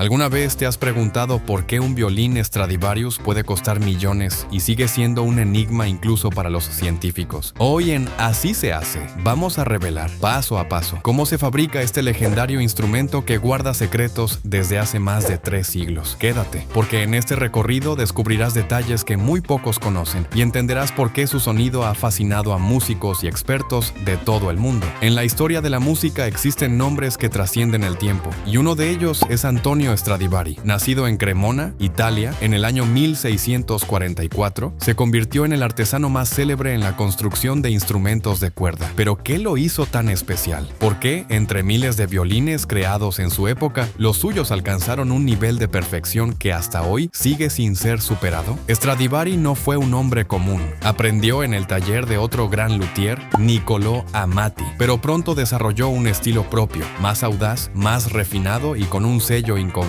¿Alguna vez te has preguntado por qué un violín Stradivarius puede costar millones y sigue siendo un enigma incluso para los científicos? Hoy en Así se hace, vamos a revelar, paso a paso, cómo se fabrica este legendario instrumento que guarda secretos desde hace más de 3 siglos. Quédate, porque en este recorrido descubrirás detalles que muy pocos conocen y entenderás por qué su sonido ha fascinado a músicos y expertos de todo el mundo. En la historia de la música existen nombres que trascienden el tiempo, y uno de ellos es Antonio Stradivari. Nacido en Cremona, Italia, en el año 1644, se convirtió en el artesano más célebre en la construcción de instrumentos de cuerda. ¿Pero qué lo hizo tan especial? ¿Por qué, entre miles de violines creados en su época, los suyos alcanzaron un nivel de perfección que hasta hoy sigue sin ser superado? Stradivari no fue un hombre común. Aprendió en el taller de otro gran luthier, Niccolò Amati, pero pronto desarrolló un estilo propio, más audaz, más refinado y con un sello inconfundible.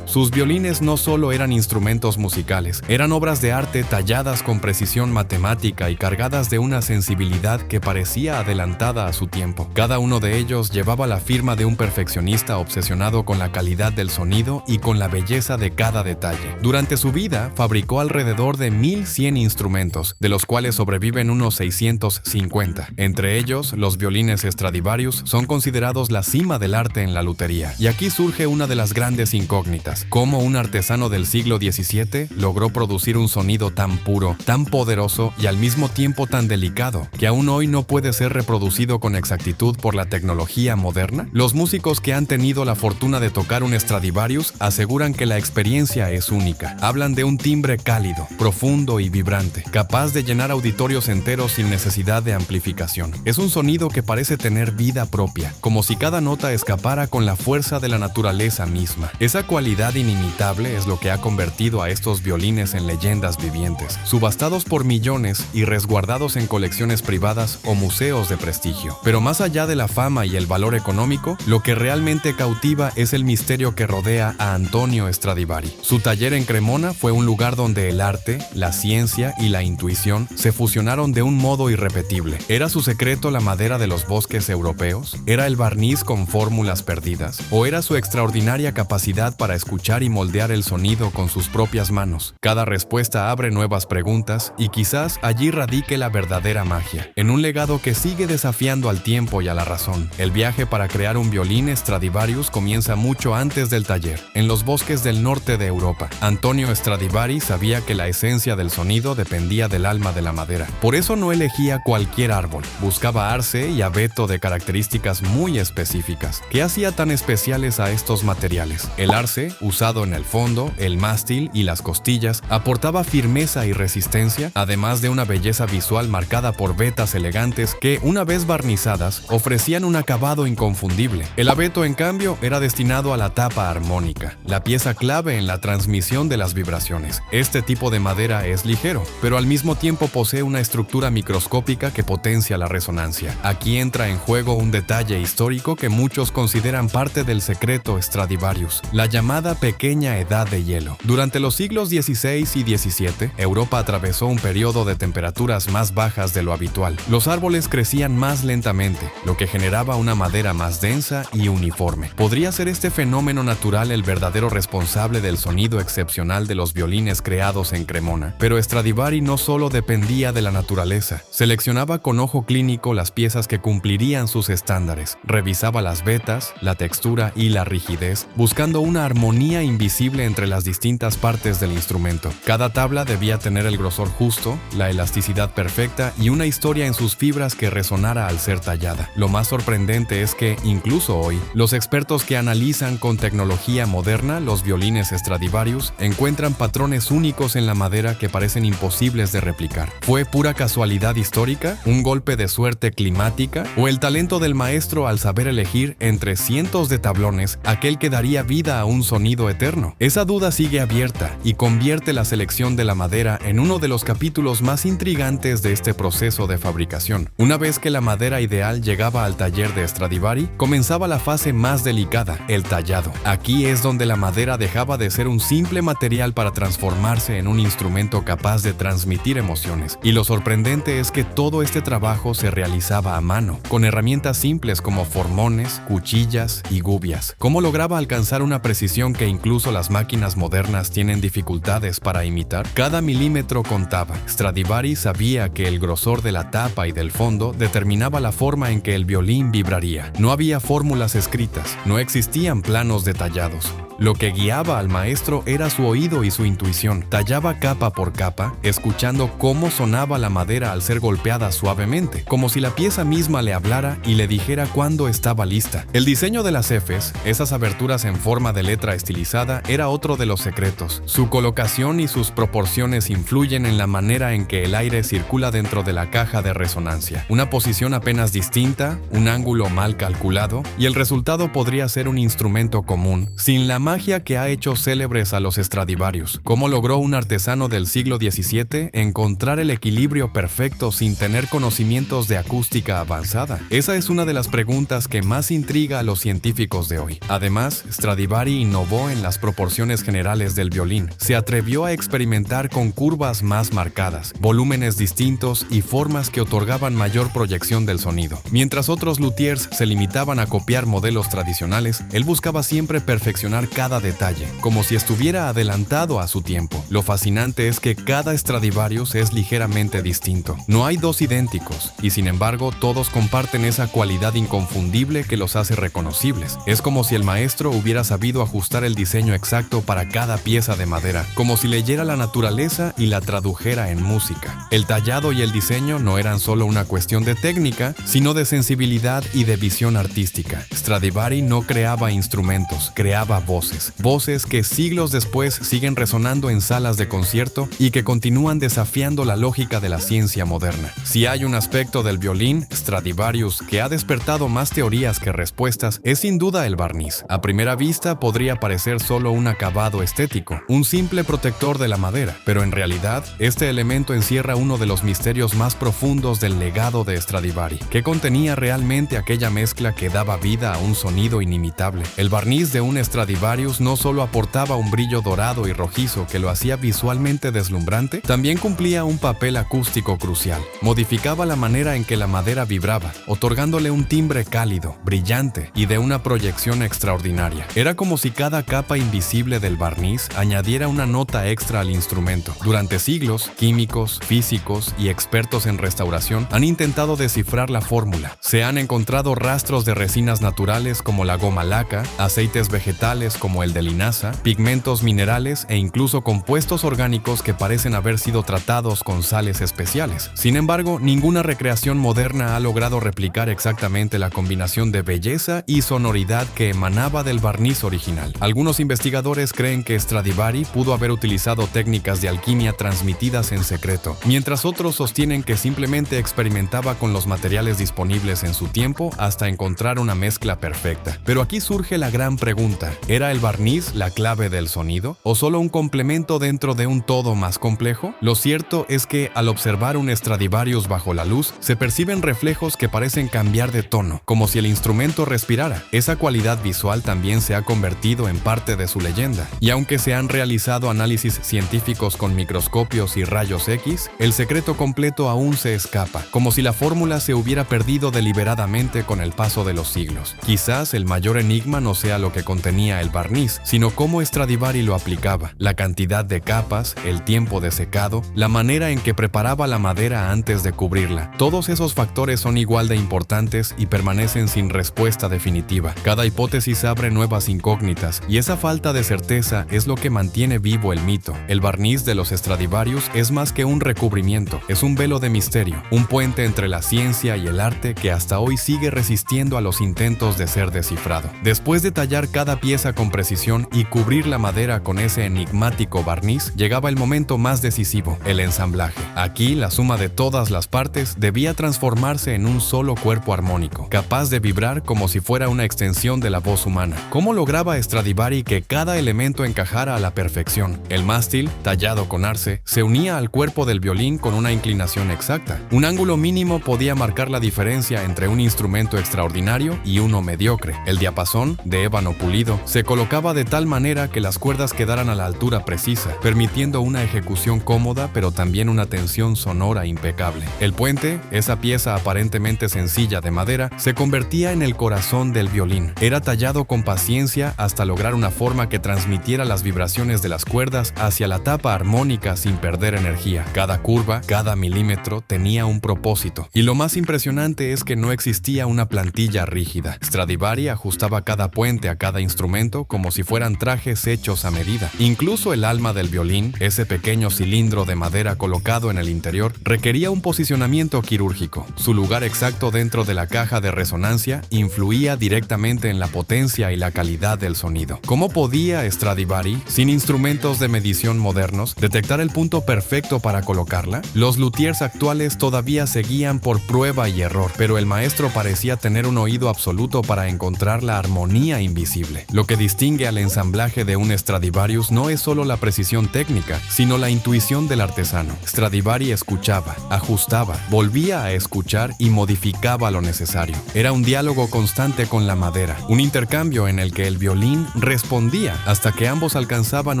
Sus violines no solo eran instrumentos musicales, eran obras de arte talladas con precisión matemática y cargadas de una sensibilidad que parecía adelantada a su tiempo. Cada uno de ellos llevaba la firma de un perfeccionista obsesionado con la calidad del sonido y con la belleza de cada detalle. Durante su vida, fabricó alrededor de 1100 instrumentos, de los cuales sobreviven unos 650. Entre ellos, los violines Stradivarius son considerados la cima del arte en la lutería. Y aquí surge una de las grandes incógnitas: ¿cómo un artesano del siglo XVII logró producir un sonido tan puro, tan poderoso y al mismo tiempo tan delicado, que aún hoy no puede ser reproducido con exactitud por la tecnología moderna? Los músicos que han tenido la fortuna de tocar un Stradivarius aseguran que la experiencia es única. Hablan de un timbre cálido, profundo y vibrante, capaz de llenar auditorios enteros sin necesidad de amplificación. Es un sonido que parece tener vida propia, como si cada nota escapara con la fuerza de la naturaleza misma. Esa cualidad inimitable es lo que ha convertido a estos violines en leyendas vivientes, subastados por millones y resguardados en colecciones privadas o museos de prestigio. Pero más allá de la fama y el valor económico, lo que realmente cautiva es el misterio que rodea a Antonio Stradivari. Su taller en Cremona fue un lugar donde el arte, la ciencia y la intuición se fusionaron de un modo irrepetible. ¿Era su secreto la madera de los bosques europeos? ¿Era el barniz con fórmulas perdidas? ¿O era su extraordinaria capacidad para escuchar y moldear el sonido con sus propias manos? Cada respuesta abre nuevas preguntas y quizás allí radique la verdadera magia, en un legado que sigue desafiando al tiempo y a la razón. El viaje para crear un violín Stradivarius comienza mucho antes del taller, en los bosques del norte de Europa. Antonio Stradivari sabía que la esencia del sonido dependía del alma de la madera. Por eso no elegía cualquier árbol, buscaba arce y abeto de características muy específicas. ¿Qué hacía tan especiales a estos materiales? El arce, usado en el fondo, el mástil y las costillas, aportaba firmeza y resistencia, además de una belleza visual marcada por vetas elegantes que, una vez barnizadas, ofrecían un acabado inconfundible. El abeto, en cambio, era destinado a la tapa armónica, la pieza clave en la transmisión de las vibraciones. Este tipo de madera es ligero, pero al mismo tiempo posee una estructura microscópica que potencia la resonancia. Aquí entra en juego un detalle histórico que muchos consideran parte del secreto Stradivarius, la llamada pequeña edad de hielo. Durante los siglos XVI y XVII, Europa atravesó un periodo de temperaturas más bajas de lo habitual. Los árboles crecían más lentamente, lo que generaba una madera más densa y uniforme. ¿Podría ser este fenómeno natural el verdadero responsable del sonido excepcional de los violines creados en Cremona? Pero Stradivari no solo dependía de la naturaleza. Seleccionaba con ojo clínico las piezas que cumplirían sus estándares. Revisaba las vetas, la textura y la rigidez, buscando una armonía invisible entre las distintas partes del instrumento. Cada tabla debía tener el grosor justo, la elasticidad perfecta y una historia en sus fibras que resonara al ser tallada. Lo más sorprendente es que, incluso hoy, los expertos que analizan con tecnología moderna los violines Stradivarius encuentran patrones únicos en la madera que parecen imposibles de replicar. ¿Fue pura casualidad histórica, un golpe de suerte climática o el talento del maestro al saber elegir entre cientos de tablones aquel que daría vida a un sonido eterno? Esa duda sigue abierta y convierte la selección de la madera en uno de los capítulos más intrigantes de este proceso de fabricación. Una vez que la madera ideal llegaba al taller de Stradivari, comenzaba la fase más delicada, el tallado. Aquí es donde la madera dejaba de ser un simple material para transformarse en un instrumento capaz de transmitir emociones. Y lo sorprendente es que todo este trabajo se realizaba a mano, con herramientas simples como formones, cuchillas y gubias. ¿Cómo lograba alcanzar una precisión que incluso las máquinas modernas tienen dificultades para imitar? Cada milímetro contaba. Stradivari sabía que el grosor de la tapa y del fondo determinaba la forma en que el violín vibraría. No había fórmulas escritas, no existían planos detallados. Lo que guiaba al maestro era su oído y su intuición. Tallaba capa por capa, escuchando cómo sonaba la madera al ser golpeada suavemente, como si la pieza misma le hablara y le dijera cuándo estaba lista. El diseño de las Fs, esas aberturas en forma de letra estilizada, era otro de los secretos. Su colocación y sus proporciones influyen en la manera en que el aire circula dentro de la caja de resonancia. Una posición apenas distinta, un ángulo mal calculado, y el resultado podría ser un instrumento común, sin la magia que ha hecho célebres a los Stradivarius. ¿Cómo logró un artesano del siglo XVII encontrar el equilibrio perfecto sin tener conocimientos de acústica avanzada? Esa es una de las preguntas que más intriga a los científicos de hoy. Además, Stradivari innovó en las proporciones generales del violín. Se atrevió a experimentar con curvas más marcadas, volúmenes distintos y formas que otorgaban mayor proyección del sonido. Mientras otros luthiers se limitaban a copiar modelos tradicionales, él buscaba siempre perfeccionar cada detalle, como si estuviera adelantado a su tiempo. Lo fascinante es que cada Stradivarius es ligeramente distinto. No hay dos idénticos, y sin embargo todos comparten esa cualidad inconfundible que los hace reconocibles. Es como si el maestro hubiera sabido ajustar el diseño exacto para cada pieza de madera, como si leyera la naturaleza y la tradujera en música. El tallado y el diseño no eran solo una cuestión de técnica, sino de sensibilidad y de visión artística. Stradivari no creaba instrumentos, creaba voces que siglos después siguen resonando en salas de concierto y que continúan desafiando la lógica de la ciencia moderna. Si hay un aspecto del violín Stradivarius que ha despertado más teorías que respuestas, es sin duda el barniz. A primera vista podría parecer solo un acabado estético, un simple protector de la madera, pero en realidad este elemento encierra uno de los misterios más profundos del legado de Stradivari. ¿Qué contenía realmente aquella mezcla que daba vida a un sonido inimitable? El barniz de un Stradivarius no solo aportaba un brillo dorado y rojizo que lo hacía visualmente deslumbrante, también cumplía un papel acústico crucial. Modificaba la manera en que la madera vibraba, otorgándole un timbre cálido, brillante y de una proyección extraordinaria. Era como si cada capa invisible del barniz añadiera una nota extra al instrumento. Durante siglos, químicos, físicos y expertos en restauración han intentado descifrar la fórmula. Se han encontrado rastros de resinas naturales como la goma laca, aceites vegetales como el de linaza, pigmentos minerales e incluso compuestos orgánicos que parecen haber sido tratados con sales especiales. Sin embargo, ninguna recreación moderna ha logrado replicar exactamente la combinación de belleza y sonoridad que emanaba del barniz original. Algunos investigadores creen que Stradivari pudo haber utilizado técnicas de alquimia transmitidas en secreto, mientras otros sostienen que simplemente experimentaba con los materiales disponibles en su tiempo hasta encontrar una mezcla perfecta. Pero aquí surge la gran pregunta: ¿era el barniz la clave del sonido o solo un complemento dentro de un todo más complejo? Lo cierto es que al observar un Stradivarius bajo la luz, se perciben reflejos que parecen cambiar de tono, como si el instrumento respirara. Esa cualidad visual también se ha convertido en parte de su leyenda, y aunque se han realizado análisis científicos con microscopios y rayos X, el secreto completo aún se escapa, como si la fórmula se hubiera perdido deliberadamente con el paso de los siglos. Quizás el mayor enigma no sea lo que contenía el barniz, sino cómo Stradivari lo aplicaba, la cantidad de capas, el tiempo de secado, la manera en que preparaba la madera antes de cubrirla. Todos esos factores son igual de importantes y permanecen sin respuesta definitiva. Cada hipótesis abre nuevas incógnitas, y esa falta de certeza es lo que mantiene vivo el mito. El barniz de los Stradivarius es más que un recubrimiento, es un velo de misterio, un puente entre la ciencia y el arte que hasta hoy sigue resistiendo a los intentos de ser descifrado. Después de tallar cada pieza con precisión y cubrir la madera con ese enigmático barniz, llegaba el momento más decisivo, el ensamblaje. Aquí, la suma de todas las partes debía transformarse en un solo cuerpo armónico, capaz de vibrar como si fuera una extensión de la voz humana. ¿Cómo lograba Stradivari que cada elemento encajara a la perfección? El mástil, tallado con arce, se unía al cuerpo del violín con una inclinación exacta. Un ángulo mínimo podía marcar la diferencia entre un instrumento extraordinario y uno mediocre. El diapasón, de ébano pulido, se colocaba de tal manera que las cuerdas quedaran a la altura precisa, permitiendo una ejecución cómoda pero también una tensión sonora impecable. El puente, esa pieza aparentemente sencilla de madera, se convertía en el corazón del violín. Era tallado con paciencia potencia hasta lograr una forma que transmitiera las vibraciones de las cuerdas hacia la tapa armónica sin perder energía. Cada curva, cada milímetro tenía un propósito. Y lo más impresionante es que no existía una plantilla rígida. Stradivari ajustaba cada puente a cada instrumento como si fueran trajes hechos a medida. Incluso el alma del violín, ese pequeño cilindro de madera colocado en el interior, requería un posicionamiento quirúrgico. Su lugar exacto dentro de la caja de resonancia influía directamente en la potencia y la calidad del sonido. ¿Cómo podía Stradivari, sin instrumentos de medición modernos, detectar el punto perfecto para colocarla? Los luthiers actuales todavía seguían por prueba y error, pero el maestro parecía tener un oído absoluto para encontrar la armonía invisible. Lo que distingue al ensamblaje de un Stradivarius no es solo la precisión técnica, sino la intuición del artesano. Stradivari escuchaba, ajustaba, volvía a escuchar y modificaba lo necesario. Era un diálogo constante con la madera, un intercambio en el que el violín respondía hasta que ambos alcanzaban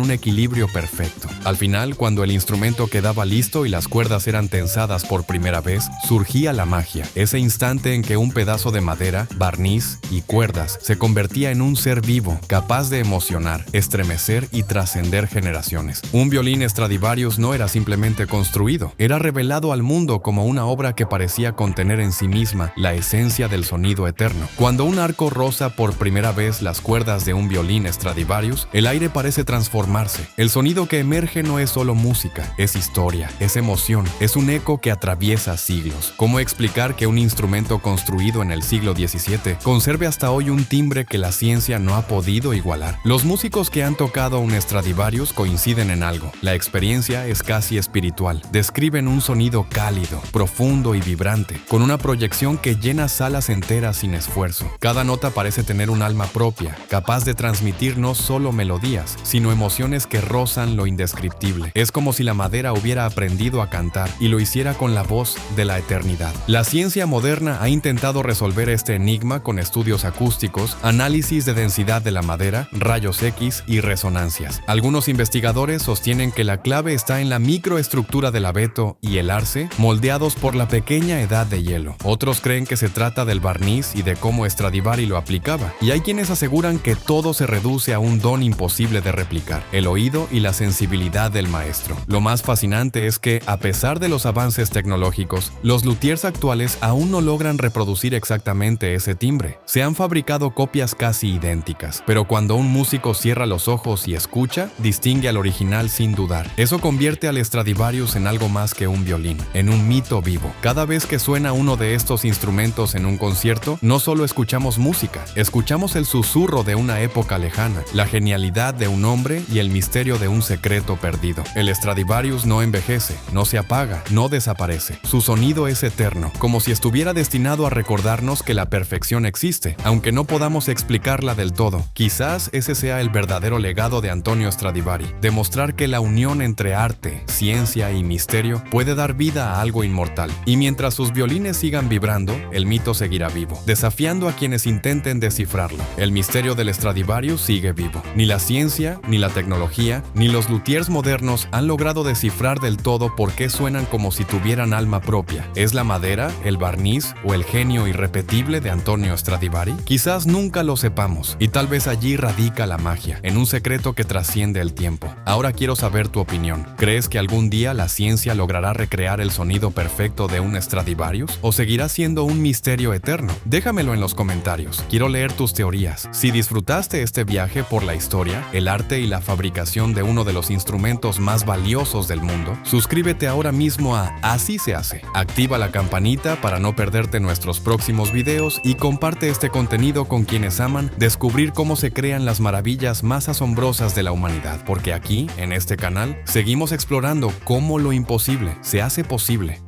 un equilibrio perfecto. Al final, cuando el instrumento quedaba listo y las cuerdas eran tensadas por primera vez, surgía la magia, ese instante en que un pedazo de madera, barniz y cuerdas se convertía en un ser vivo, capaz de emocionar, estremecer y trascender generaciones. Un violín Stradivarius no era simplemente construido, era revelado al mundo como una obra que parecía contener en sí misma la esencia del sonido eterno. Cuando un arco roza por primera vez las cuerdas de un violín Stradivarius, el aire parece transformarse. El sonido que emerge no es solo música, es historia, es emoción, es un eco que atraviesa siglos. ¿Cómo explicar que un instrumento construido en el siglo XVII conserve hasta hoy un timbre que la ciencia no ha podido igualar? Los músicos que han tocado un Stradivarius coinciden en algo. La experiencia es casi espiritual. Describen un sonido cálido, profundo y vibrante, con una proyección que llena salas enteras sin esfuerzo. Cada nota parece tener un alma propia, capaz de transmitir no solo melodías, sino emociones que rozan lo indescriptible. Es como si la madera hubiera aprendido a cantar y lo hiciera con la voz de la eternidad. La ciencia moderna ha intentado resolver este enigma con estudios acústicos, análisis de densidad de la madera, rayos X y resonancias. Algunos investigadores sostienen que la clave está en la microestructura del abeto y el arce, moldeados por la pequeña edad de hielo. Otros creen que se trata del barniz y de cómo Stradivari lo aplicaba. Y hay quienes aseguran que todo se reduce a un don imposible de replicar: el oído y la sensibilidad del maestro. Lo más fascinante es que, a pesar de los avances tecnológicos, los luthiers actuales aún no logran reproducir exactamente ese timbre. Se han fabricado copias casi idénticas, pero cuando un músico cierra los ojos y escucha, distingue al original sin dudar. Eso convierte al Stradivarius en algo más que un violín, en un mito vivo. Cada vez que suena uno de estos instrumentos en un concierto, no solo escuchamos música, escuchamos el susurro de una época lejana, la genialidad de un hombre y el misterio de un secreto perdido. El Stradivarius no envejece, no se apaga, no desaparece. Su sonido es eterno, como si estuviera destinado a recordarnos que la perfección existe, aunque no podamos explicarla del todo. Quizás ese sea el verdadero legado de Antonio Stradivari: demostrar que la unión entre arte, ciencia y misterio puede dar vida a algo inmortal. Y mientras sus violines sigan vibrando, el mito seguirá vivo, desafiando a quienes intenten descifrarlo. El misterio del Stradivarius sigue vivo. Ni la ciencia, ni la tecnología, ni los luthiers modernos han logrado descifrar del todo por qué suenan como si tuvieran alma propia. ¿Es la madera, el barniz o el genio irrepetible de Antonio Stradivari? Quizás nunca lo sepamos, y tal vez allí radica la magia, en un secreto que trasciende el tiempo. Ahora quiero saber tu opinión. ¿Crees que algún día la ciencia logrará recrear el sonido perfecto de un Stradivarius? ¿O seguirá siendo un misterio eterno? Déjamelo en los comentarios. Quiero leer tus teorías. Si disfrutaste este viaje por la historia, el arte y la fabricación de uno de los instrumentos más valiosos del mundo, suscríbete ahora mismo a Así se hace. Activa la campanita para no perderte nuestros próximos videos y comparte este contenido con quienes aman descubrir cómo se crean las maravillas más asombrosas de la humanidad, porque aquí, en este canal, seguimos explorando cómo lo imposible se hace posible.